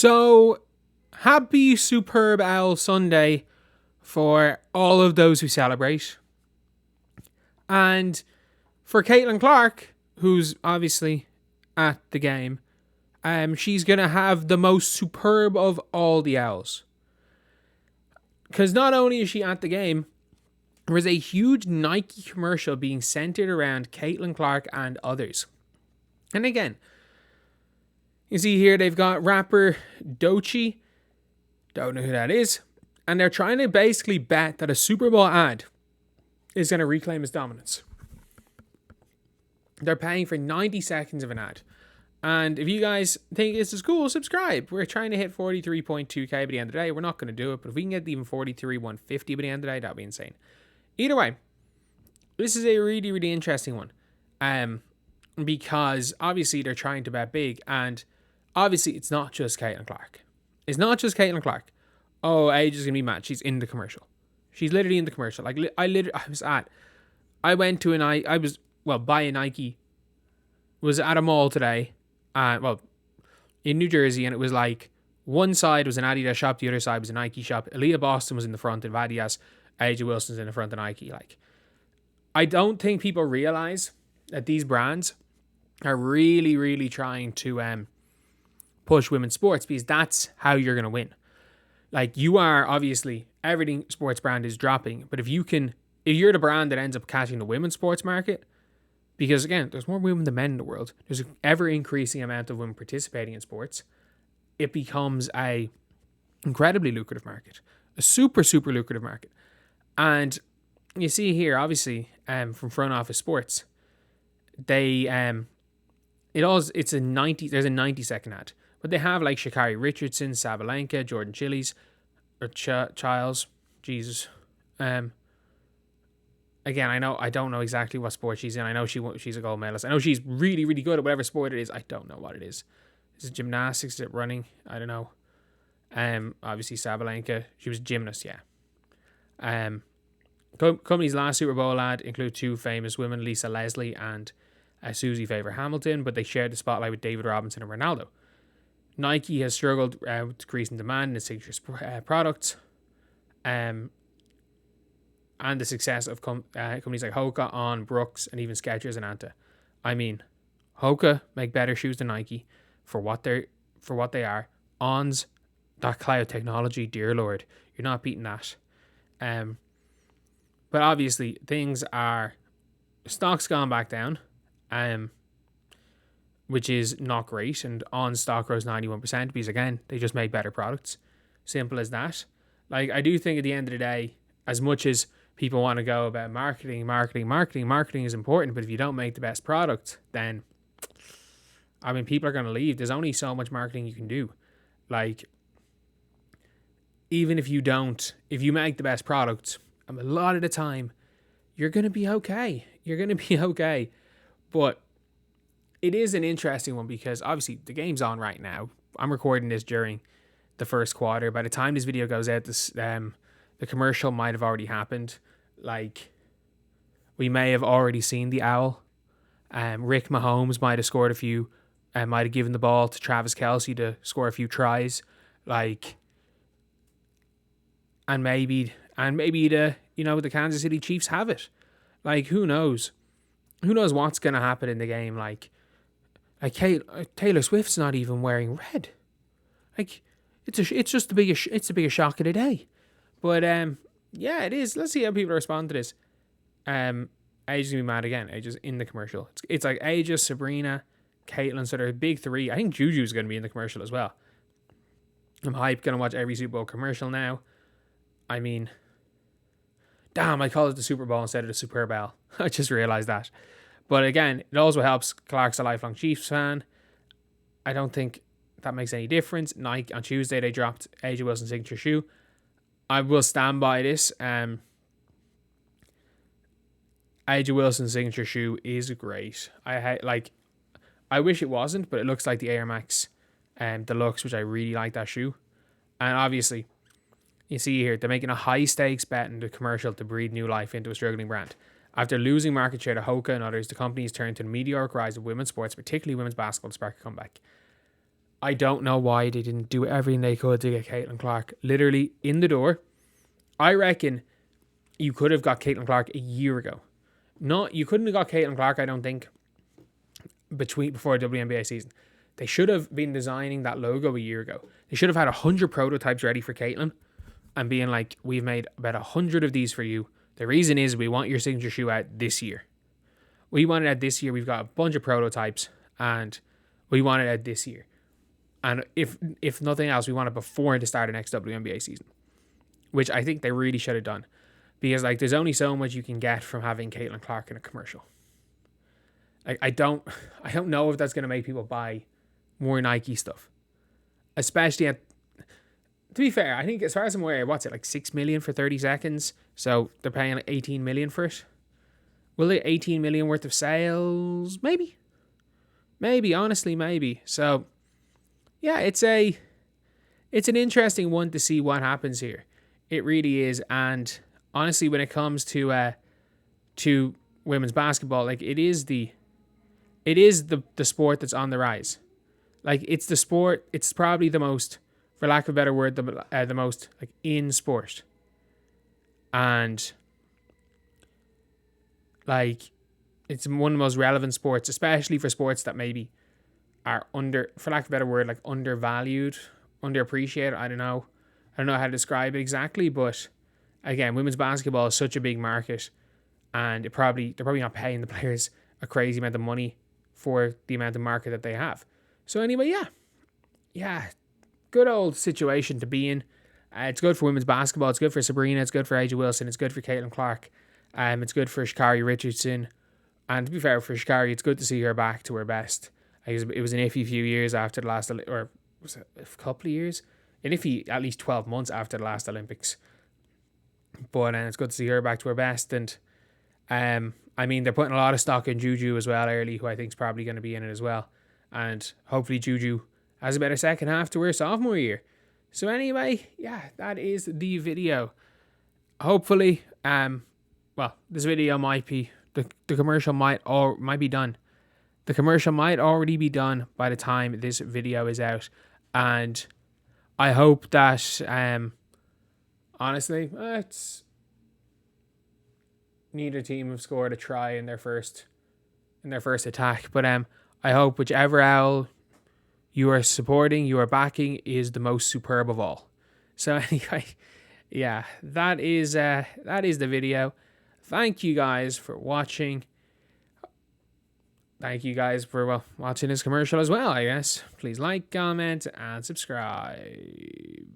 So, happy SUPERBOWL Sunday for all of those who celebrate. And for Caitlin Clark, who's obviously at the game, she's going to have the most superb of all the owls. Because not only is she at the game, there is a huge Nike commercial being centered around Caitlin Clark and others. And again, you see here they've got rapper Doechii, don't know who that is, and they're trying to basically bet that a Super Bowl ad is going to reclaim his dominance. They're paying for 90 seconds of an ad. And if you guys think this is cool, subscribe. We're trying to hit 43.2k by the end of the day. We're not going to do it, but if we can get even 43,150 by the end of the day, that'd be insane. Either way, this is a really, really interesting one. Because obviously they're trying to bet big, and obviously it's not just Caitlin Clark. It's not just Caitlin Clark. Oh, Age is going to be mad. She's in the commercial. She's literally in the commercial. Like, I went to buy a Nike. Was at a mall today. In New Jersey, and it was like one side was an Adidas shop, the other side was a Nike shop. Aaliyah Boston was in the front of Adidas, AJ Wilson's in the front of Nike. Like, I don't think people realize that these brands are really, really trying to push women's sports, because that's how you're going to win. Like, you are obviously, everything sports brand is dropping, but if you're the brand that ends up catching the women's sports market, because again, there's more women than men in the world, there's an ever increasing amount of women participating in sports, it becomes a incredibly lucrative market, a super, super lucrative market. And you see here, obviously, from Front Office Sports, they there's a 90 second ad, but they have like Sha'Carri Richardson, Sabalenka, Jordan Childs, Jesus. Again, I don't know exactly what sport she's in. I know she's a gold medalist. I know she's really, really good at whatever sport it is. I don't know what it is. Is it gymnastics? Is it running? I don't know. Obviously Sabalenka, she was a gymnast, yeah. Company's last Super Bowl ad include two famous women, Lisa Leslie and Susie Favor-Hamilton, but they shared the spotlight with David Robinson and Ronaldo. Nike has struggled with decreasing demand in its signature products. And the success of companies like Hoka, On, Brooks, and even Skechers and Anta. I mean, Hoka make better shoes than Nike for what they are. On's, that cloud technology, dear Lord, you're not beating that. But obviously, stock's gone back down, which is not great. And On stock rose 91% because, again, they just make better products. Simple as that. Like, I do think at the end of the day, as much as people want to go about marketing is important, but if you don't make the best product, then, I mean, people are going to leave. There's only so much marketing you can do. Like, even if you make the best product, a lot of the time, you're going to be okay. But it is an interesting one because obviously the game's on right now. I'm recording this during the first quarter. By the time this video goes out, the commercial might have already happened. Like, we may have already seen the owl. Rick Mahomes might have scored a few, and might have given the ball to Travis Kelce to score a few tries. Like, and maybe the Kansas City Chiefs have it. Like, who knows? Who knows what's gonna happen in the game? Like Taylor Swift's not even wearing red. Like, it's just the biggest shock of the day. But yeah, it is. Let's see how people respond to this. Age's gonna be mad again. Age's in the commercial. It's like Age, Sabrina, Caitlin, so they're big three. I think Juju's gonna be in the commercial as well. I'm hyped. Gonna watch every Super Bowl commercial now. I mean, damn, I called it the Super Bowl instead of the SUPERBOWL. I just realized that. But again, it also helps. Clark's a lifelong Chiefs fan. I don't think that makes any difference. Nike on Tuesday they dropped AJ Wilson's signature shoe. I will stand by this. AJ Wilson's signature shoe is great. I wish it wasn't, but it looks like the Air Max Deluxe, which I really like that shoe. And obviously, you see here, they're making a high stakes bet in the commercial to breathe new life into a struggling brand. After losing market share to Hoka and others, the company has turned to the meteoric rise of women's sports, particularly women's basketball, to spark a comeback. I don't know why they didn't do everything they could to get Caitlin Clark literally in the door. I reckon you could have got Caitlin Clark a year ago. You couldn't have got Caitlin Clark, I don't think, before the WNBA season. They should have been designing that logo a year ago. They should have had 100 prototypes ready for Caitlin and being like, we've made about 100 of these for you. The reason is we want your signature shoe out this year. We want it out this year. We've got a bunch of prototypes and we want it out this year. And if nothing else, we want it before the start of next WNBA season, which I think they really should have done, because like there's only so much you can get from having Caitlin Clark in a commercial. Like I don't know if that's going to make people buy more Nike stuff, especially to be fair, I think as far as I'm aware, what's it, like 6 million for 30 seconds? So they're paying like 18 million for it. Will it 18 million worth of sales? Maybe, honestly, maybe. So yeah, it's an interesting one to see what happens here. It really is. And honestly, when it comes to women's basketball, like it is the sport that's on the rise. Like it's the sport, it's probably the most, for lack of a better word, the most like in sport. And like it's one of the most relevant sports, especially for sports that maybe are for lack of a better word, like undervalued, underappreciated. I don't know how to describe it exactly, but again, women's basketball is such a big market, and they're probably not paying the players a crazy amount of money for the amount of market that they have. So anyway, yeah, good old situation to be in. It's good for women's basketball. It's good for Breanna. It's good for AJ Wilson. It's good for Caitlin Clark. It's good for Sha'Carri Richardson. And to be fair, for Sha'Carri, it's good to see her back to her best. It was an iffy few years after the last, or was it a couple of years? An iffy at least 12 months after the last Olympics. But it's good to see her back to her best. And I mean, they're putting a lot of stock in Juju as well early, who I think is probably going to be in it as well. And hopefully Juju has a better second half to her sophomore year. So anyway, yeah, that is the video. Hopefully, this video might be, the commercial might be done. The commercial might already be done by the time this video is out. And I hope that, honestly, it's neither team have scored a try in their first attack. But I hope whichever owl you are supporting, you are backing, is the most superb of all. So anyway, yeah, that is the video. Thank you guys for watching. Thank you guys for watching this commercial as well, I guess. Please like, comment, and subscribe.